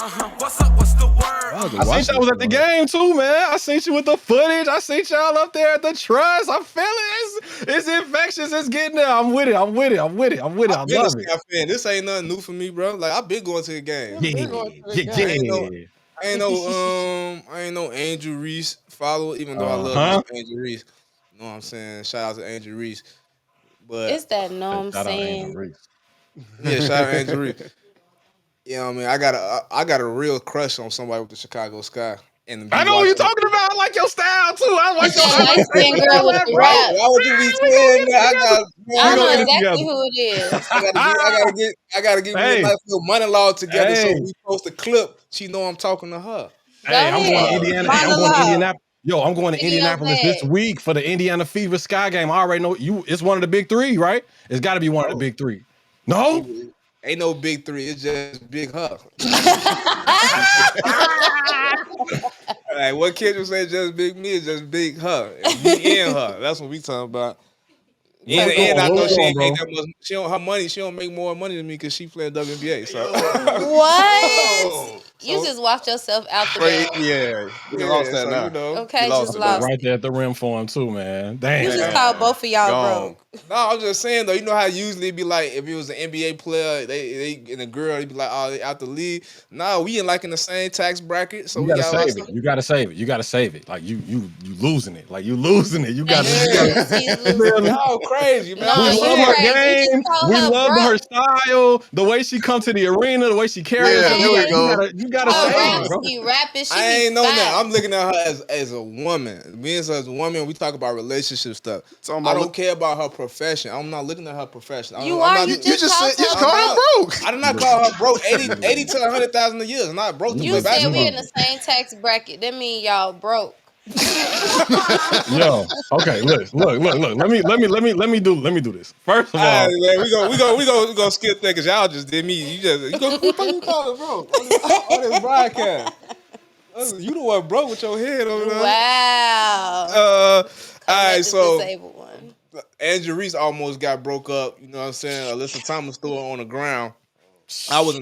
What's up? What's the word? I seen y'all was at the game too, man. I seen you with the footage. I seen y'all up there at the trust. I feel it. It's infectious. It's getting there. I'm with it. I love it. Fan. This ain't nothing new for me, bro. Like I've been going to the game. I ain't no Angel Reese follower, even though I love Angel Reese. You know what I'm saying? Shout out to Angel Reese. But it's that I'm saying. Yeah, shout out Angel Reese. You know what I mean? I got a real crush on somebody with the Chicago Sky. And I know what you're talking about. I like your style too. I like your light-skinned girl with the rap. Why would you be saying that? I know exactly who it is. I gotta get me a nice little money law together so we post a clip. She know I'm talking to her. Hey, I'm going to Indiana. I'm going to Indianapolis. Yo, I'm going to Indianapolis this week for the Indiana Fever Sky game. I already know you. It's one of the big three, right? It's got to be one of the big three. No. Ain't no big three. It's just Big Her. Like what kid would say just Big Me is just Big Her. And me and her. That's what we talking about. And I know she ain't make that much. She don't her money. She don't make more money than me because she playing WNBA. So what? You just walked yourself out the game. Yeah, you lost that now. You know, okay, just lost right there at the rim for him too, man. Damn. You just called both of y'all broke. No, I'm just saying though. You know how usually it'd be like if it was an NBA player, they and a girl, they'd be like, oh, they out the league. No, we in like in the same tax bracket, so you gotta save it. You gotta save it. You gotta save it. Like you losing it. Like you losing it. You gotta. Oh, crazy, man. We love her game. We love her style. The way she come to the arena. The way she carries. Yeah, here we go. You gotta save it, bro. I ain't know that. I'm looking at her as a woman. Me as a woman, we talk about relationship stuff. So I don't care about her profession. I'm not looking at her profession. You just called her broke. I did not call her broke. 80 to 100,000 a year is not broke. You said we in the same tax bracket. That mean y'all broke. Yo, okay, look. Let me do this. First of all, right, man, we gonna skip that because y'all just did me. You call it broke on this broadcast. You the one broke with your head over there. Wow. All right, so disabled one. Andrew Reese almost got broke up. You know what I'm saying? Alyssa Thomas threw her on the ground. I was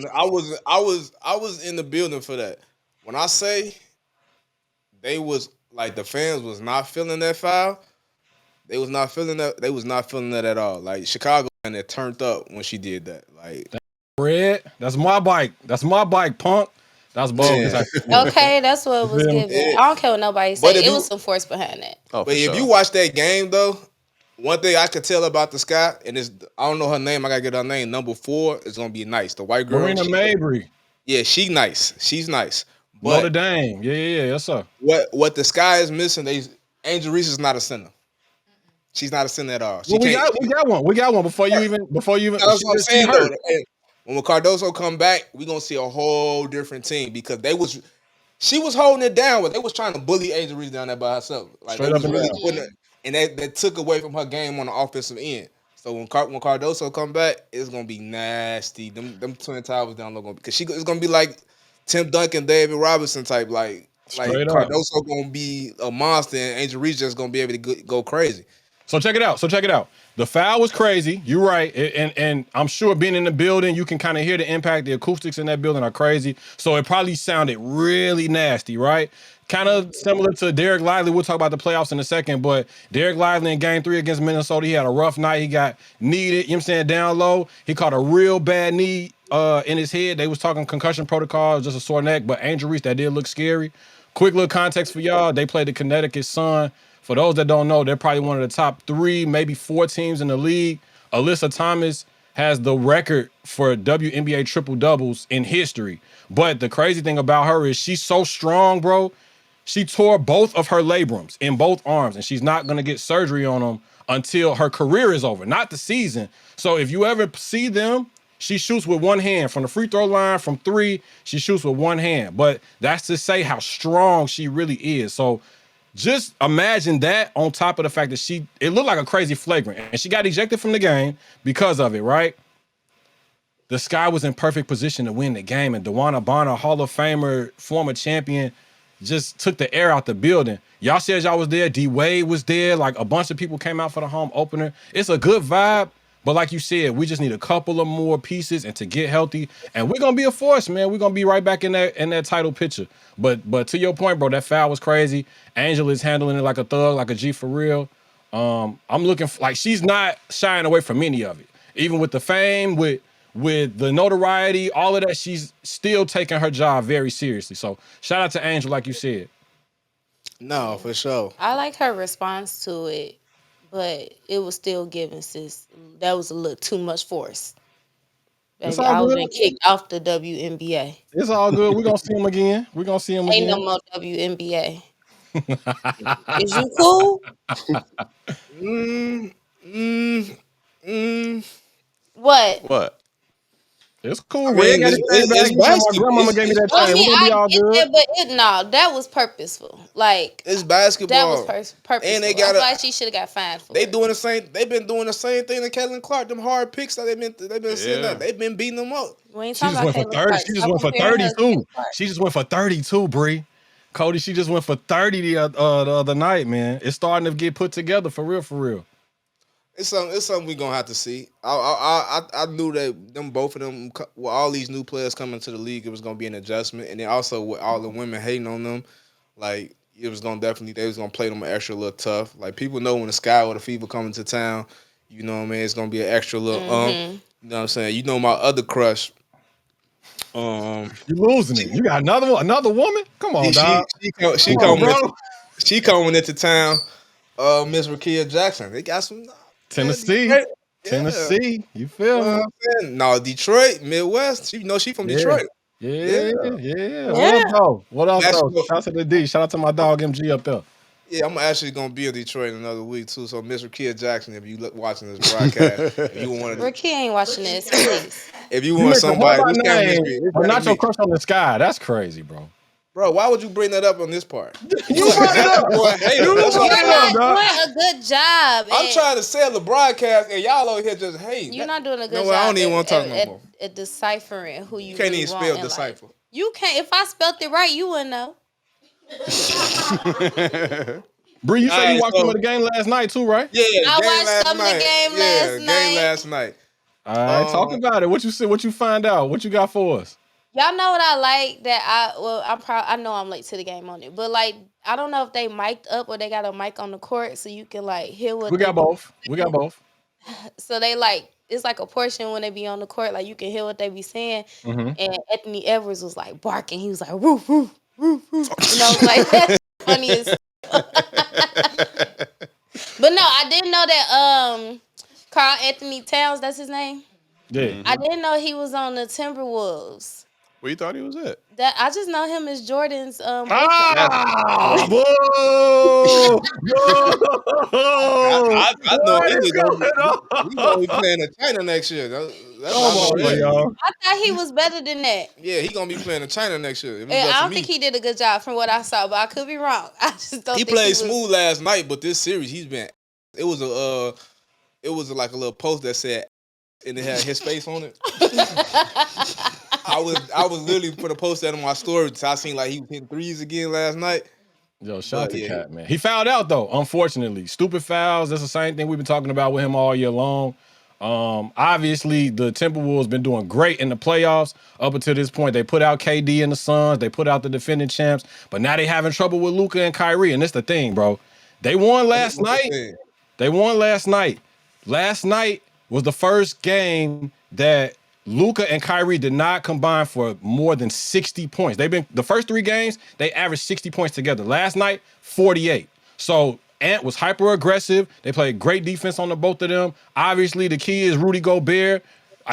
in the building for that. When I say they was like the fans was not feeling that foul, they was not feeling that. They was not feeling that at all. Like Chicago and it turned up when she did that. Like Red, that's my bike. That's my bike, punk. That's bogus. Yeah. Okay, that's what it was given. I don't care what nobody said. It was some force behind it. Oh, but if you watch that game though, one thing I could tell about the Sky, and it's I don't know her name. I gotta get her name. Number 4 is gonna be nice. The white girl, Marina Mabry. Yeah, she nice. She's nice. But Notre Dame. Yeah. Yes, sir. What the Sky is missing? Angel Reese is not a center. She's not a center at all. Well, we got one. We got one before you even. That's what I'm saying though. When Cardoso come back, we're gonna see a whole different team because she was holding it down, but they was trying to bully Angel Reese down there by herself. Like they was really putting it, and that took away from her game on the offensive end. So when Cardoso come back, it's gonna be nasty. Them Twin Towers down low gonna because it's gonna be like Tim Duncan, David Robinson type. Like Cardoso gonna be a monster, and Angel Reese just gonna be able to go crazy. So check it out. The foul was crazy. You're right. And I'm sure being in the building, you can kind of hear the impact. The acoustics in that building are crazy. So it probably sounded really nasty, right? Kind of similar to Derek Lively. We'll talk about the playoffs in a second, but Derek Lively in game 3 against Minnesota, he had a rough night. He got kneed, you know what I'm saying, down low. He caught a real bad knee in his head. They was talking concussion protocol, just a sore neck, but Angel Reese, that did look scary. Quick little context for y'all. They played the Connecticut Sun. For those that don't know, they're probably one of the top 3, maybe 4 teams in the league. Alyssa Thomas has the record for WNBA triple doubles in history. But the crazy thing about her is she's so strong, bro. She tore both of her labrums in both arms, and she's not going to get surgery on them until her career is over, not the season. So if you ever see them, she shoots with one hand. From the free throw line, from 3, she shoots with one hand. But that's to say how strong she really is. So just imagine that on top of the fact that it looked like a crazy flagrant, and she got ejected from the game because of it, right? The Sky was in perfect position to win the game, and DeWanna Bonner, Hall of Famer, former champion, just took the air out the building. Y'all said y'all was there. D Wade was there. Like a bunch of people came out for the home opener. It's a good vibe, But like you said, we just need a couple of more pieces and to get healthy, and we're gonna be a force, man. We're gonna be right back in that title picture. But to your point, bro, that foul was crazy. Angel is handling it like a thug, like a G for real. I'm looking like she's not shying away from any of it, even with the fame, with the notoriety, all of that. She's still taking her job very seriously. So shout out to Angel, like you said. No, for sure. I like her response to it, but it was still given, sis. That was a little too much force. It's Baby, all I would have good. been kicked off the WNBA. It's all good. We're gonna see him again. We're gonna see him Ain't again. no more WNBA. Is you cool? What? What? It's cool. I Ray mean, got his chain back. it's My basketball. grandmama gave me that I chain. mean, We're gonna be all get good. that, but that was purposeful. Like It's basketball. that was purposeful. And they That's got why she should have got fined for They it. doing the same. They've been doing the same thing to Caitlin Clark. Them hard picks that they've been seeing that. They've been beating them up. We ain't She talking just about went for Caitlin 30. Clark. She just Stop went for comparing her to 32. Caitlin Clark. She just went for 32, Bree. Cody, she just went for 30 the other night, man. It's starting to get put together for real, for real. It's something we gonna have to see. I knew that them both of them, with all these new players coming to the league, it was gonna be an adjustment, and then also with all the women hating on them, like it was gonna they was gonna play them extra little tough. Like people know when the Sky or the Fever coming to town, you know what I mean. It's gonna be an extra little You know what I'm saying? You know my other crush. You losing it. You got another woman? Come on, dog. She coming into town. Miss Rakia Jackson. They got some Tennessee. Yeah. Tennessee. You feel me? No, Detroit, Midwest. She from Detroit. Yeah. What else though? Shout out to the D. Shout out to my dog MG up there. Yeah, I'm actually gonna be in Detroit in another week too. So Miss Rakia Jackson, if you watching this broadcast, if you want Rakia ain't watching this, please. if you want somebody, but not your crush on the Sky. That's crazy, bro. Bro, why would you bring that up on this part? You brought it up. You're not doing a good job. I'm trying to sell the broadcast, and y'all over here just hate. You're not doing a good job. I don't even want to talk no more. At deciphering who you can't really even want spell in decipher. life. You can't. If I spelled it right, you wouldn't know. Bree, you said you watched some of the game last night too, right? Yeah, I watched some of the game last night. All right, talk about it. What you said? What you find out? What you got for us? Y'all know what I like that I know I'm late to the game on it, but like I don't know if they mic'd up or they got a mic on the court so you can like hear what we got both. So they like it's like a portion when they be on the court, like you can hear what they be saying. And Anthony Edwards was like barking. He was like woof woof woof woof. And I was like that's funny as But no, I didn't know that Karl Anthony Towns, that's his name. Yeah. I didn't know he was on the Timberwolves. Where you thought he was at? That I just know him as Jordan's Whoa! I know he's gonna be playing in China next year. I thought he was better than that. Yeah, he's gonna be playing in China next year. I don't think he did a good job from what I saw, but I could be wrong. I just don't. He played smooth last night, but this series he's been. It was like a little post that said, and it had his face on it. I was literally put a post that on my story. So I seen like he was hitting threes again last night. Yo, shout out to Cat, man. He fouled out though, unfortunately. Stupid fouls. That's the same thing we've been talking about with him all year long. Obviously, the Timberwolves been doing great in the playoffs up until this point. They put out KD and the Suns. They put out the defending champs. But now they having trouble with Luka and Kyrie. And that's the thing, bro. They won last night. Last night was the first game that Luka and Kyrie did not combine for more than 60 points. They've been the first 3 games, they averaged 60 points together. Last night, 48. So Ant was hyper aggressive. They played great defense on the both of them. Obviously, the key is Rudy Gobert.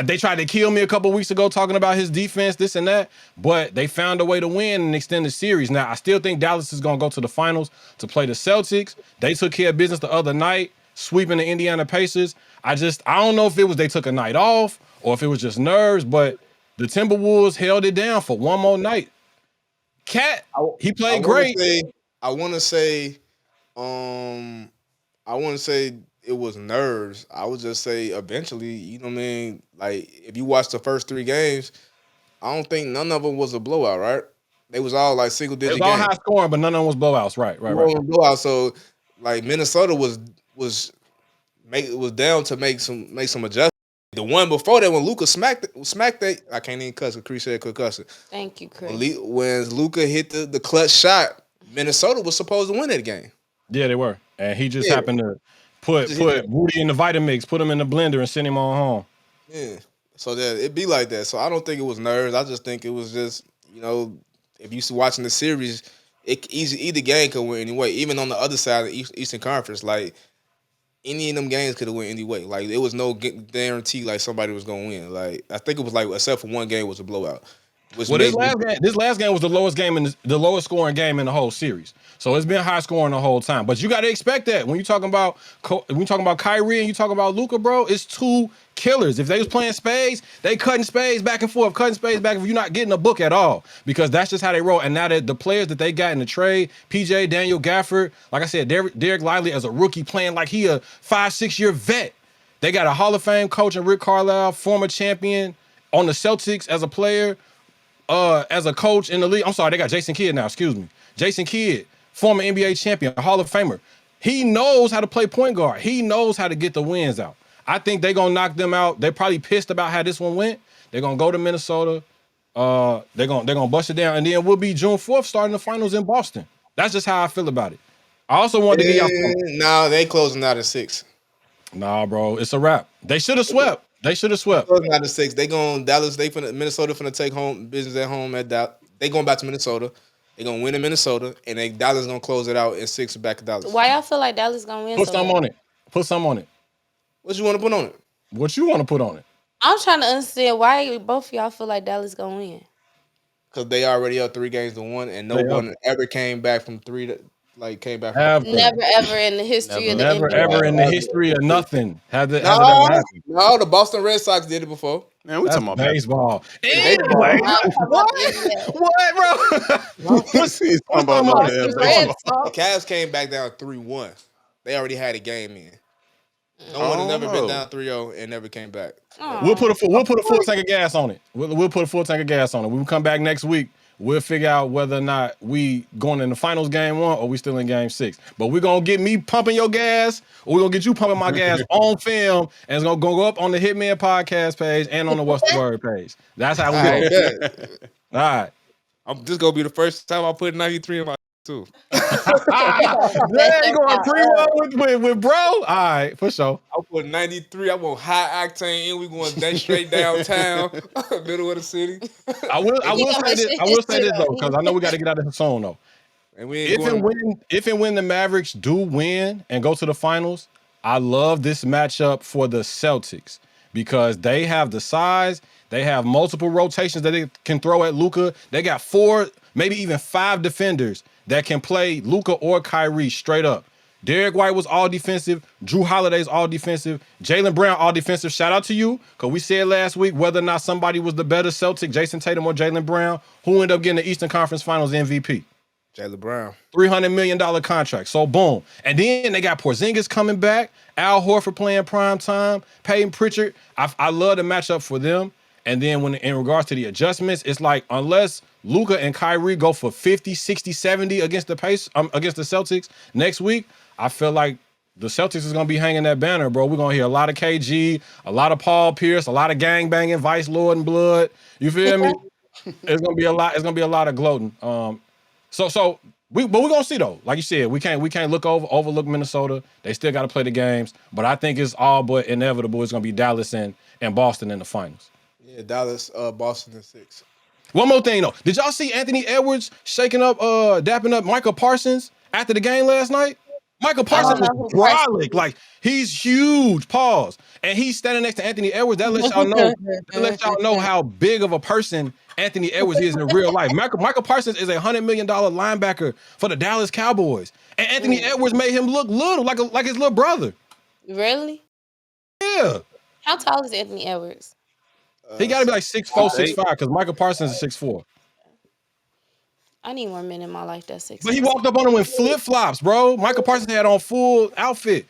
They tried to kill me a couple weeks ago talking about his defense, this and that, but they found a way to win and extend the series. Now, I still think Dallas is going to go to the finals to play the Celtics. They took care of business the other night, sweeping the Indiana Pacers. I don't know if it was they took a night off or if it was just nerves, but the Timberwolves held it down for one more night. Cat, he played great. I want to say it was nerves. I would just say eventually, you know what I mean? Like, if you watch the first 3 games, I don't think none of them was a blowout, right? They was all like single-digit games. It was all high scoring, but none of them was blowouts, right. Blowout. So, like, Minnesota was was down to make some adjustments. The one before that, when Luka smacked that, I can't even cuss. Chris said quit cussing. Thank you, Chris. When Luka hit the clutch shot, Minnesota was supposed to win that game. Yeah, they were, and he just happened to put Rudy in the Vitamix, put him in the blender, and send him on home. Yeah, so that it be like that. So I don't think it was nerves. I just think it was just if you watching the series, either game could win anyway. Even on the other side of the Eastern Conference, like. Any of them games could have went any way. Like there was no guarantee like somebody was gonna win. Like I think it was like except for one game was a blowout. This last game was the lowest game in the lowest scoring game in the whole series. So it's been high scoring the whole time. But you got to expect that when you talking about Kyrie and you talking about Luka, bro. It's two killers. If they was playing spades, they cutting spades back and forth, You're not getting a book at all because that's just how they roll. And now that the players that they got in the trade, PJ, Daniel Gafford, like I said, Derek Lively as a rookie playing like he a 5-6 year vet. They got a Hall of Fame coach in Rick Carlisle, former champion on the Celtics as a player. As a coach in the league, I'm sorry, they got Jason Kidd now, excuse me. Jason Kidd, former NBA champion, Hall of Famer. He knows how to play point guard. He knows how to get the wins out. I think they're going to knock them out. They're probably pissed about how this one went. They're going to go to Minnesota. They're gonna bust it down. And then we'll be June 4th starting the finals in Boston. That's just how I feel about it. I also wanted to get y'all. No, they closing out at 6. Nah, bro, it's a wrap. They should have swept. Closing out at 6. They going Dallas. Minnesota finna take home business at home at Dallas. They going back to Minnesota. They gonna win in Minnesota, and Dallas gonna close it out in 6 back to Dallas. Why y'all feel like Dallas gonna win? Put some on it. What you want to put on it? What you want to put on it? I'm trying to understand why both of y'all feel like Dallas gonna win. Because they already up 3-1, and no one ever came back from 3 to came back. Never ever in the history of the NBA. Never ever in the history of nothing has it ever happened. No, the Boston Red Sox did it before. Man, we talking about baseball. Anyway, what, bro? What's he talking about? The Cavs came back down 3-1. They already had a game in. No one has never been down 3-0 and never came back. We'll put a full tank of gas on it. We'll put a full tank of gas on it. We'll come back next week. We'll figure out whether or not we going in the finals game 1 or we still in game 6. But we're going to get me pumping your gas, or we're going to get you pumping my gas on film, and it's going to go up on the Hitman podcast page and on the What's the Word page. That's how we go. All right. I'm just going to be the first time I put 93 in my too. Yeah, you going pre-roll with bro? All right, for sure. I put 93. I want high octane in. We going straight downtown, middle of the city. I will say this though, because I know we got to get out of the zone though. And we if and when the Mavericks do win and go to the finals, I love this matchup for the Celtics because they have the size. They have multiple rotations that they can throw at Luka. They got 4, maybe even 5 defenders that can play Luka or Kyrie straight up. Derek White was all defensive. Drew Holiday's all defensive. Jaylen Brown all defensive. Shout out to you, because we said last week whether or not somebody was the better Celtic, Jason Tatum or Jaylen Brown, who ended up getting the Eastern Conference Finals MVP. Jaylen Brown. $300 million contract. So boom. And then they got Porzingis coming back. Al Horford playing prime time. Peyton Pritchard. I love the matchup for them. And then when in regards to the adjustments, it's like unless Luka and Kyrie go for 50, 60, 70 against the Celtics next week, I feel like the Celtics is gonna be hanging that banner, bro. We're gonna hear a lot of KG, a lot of Paul Pierce, a lot of gang banging, Vice Lord and Blood. You feel me? It's gonna be a lot. It's gonna be a lot of gloating. But we're gonna see though. Like you said, we can't overlook Minnesota. They still got to play the games, but I think it's all but inevitable. It's gonna be Dallas and Boston in the finals. Yeah, Dallas, Boston in 6. One more thing though. Did y'all see Anthony Edwards dapping up Michael Parsons after the game last night? Michael Parsons is brolic. Like, he's huge. Pause. And he's standing next to Anthony Edwards. That lets y'all know how big of a person Anthony Edwards is in real life. Michael Parsons is $100 million linebacker for the Dallas Cowboys. And Anthony Edwards made him look little, like his little brother. Really? Yeah. How tall is Anthony Edwards? He got to be like 6'4", 6'5", because Michael Parsons is 6'4". I need one man in my life that's 6'4". But he walked up on him in flip-flops, bro. Michael Parsons had on full outfit.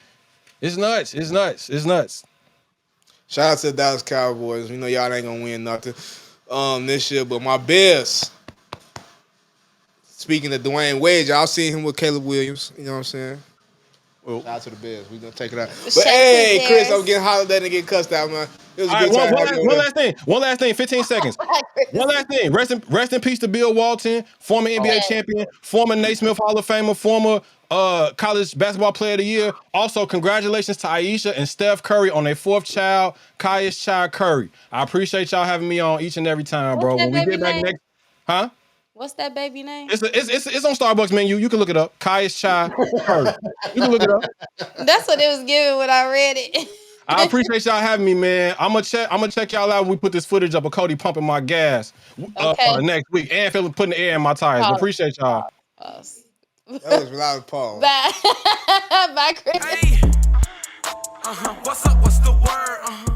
It's nuts. Shout out to the Dallas Cowboys. We know y'all ain't gonna win nothing this year, but my Bears. Speaking of Dwayne Wade, y'all seen him with Caleb Williams. You know what I'm saying? Shout out to the Bears. We gonna take it out. But Shout out to hey, the Chris, Bears. I'm getting hollered at and getting cussed out, man. It was a All right, good time. one last thing, 15 seconds. One last thing. Rest in peace to Bill Walton, former NBA champion, former Naismith Hall of Famer, former college basketball player of the year. Also, congratulations to Aisha and Steph Curry on their 4th child, Kaya's child Curry. I appreciate y'all having me on each and every time, bro. What's that When we baby get back name? next, huh? What's that baby name? It's on Starbucks menu. You can look it up. Kaya's child Curry. You can look it up. That's what it was giving when I read it. I appreciate y'all having me, man. I'm gonna check y'all out when we put this footage up of Cody pumping my gas next week and putting the air in my tires. But appreciate y'all. That was without pause. Bye. Bye, Chris. Hey. What's up? What's the word?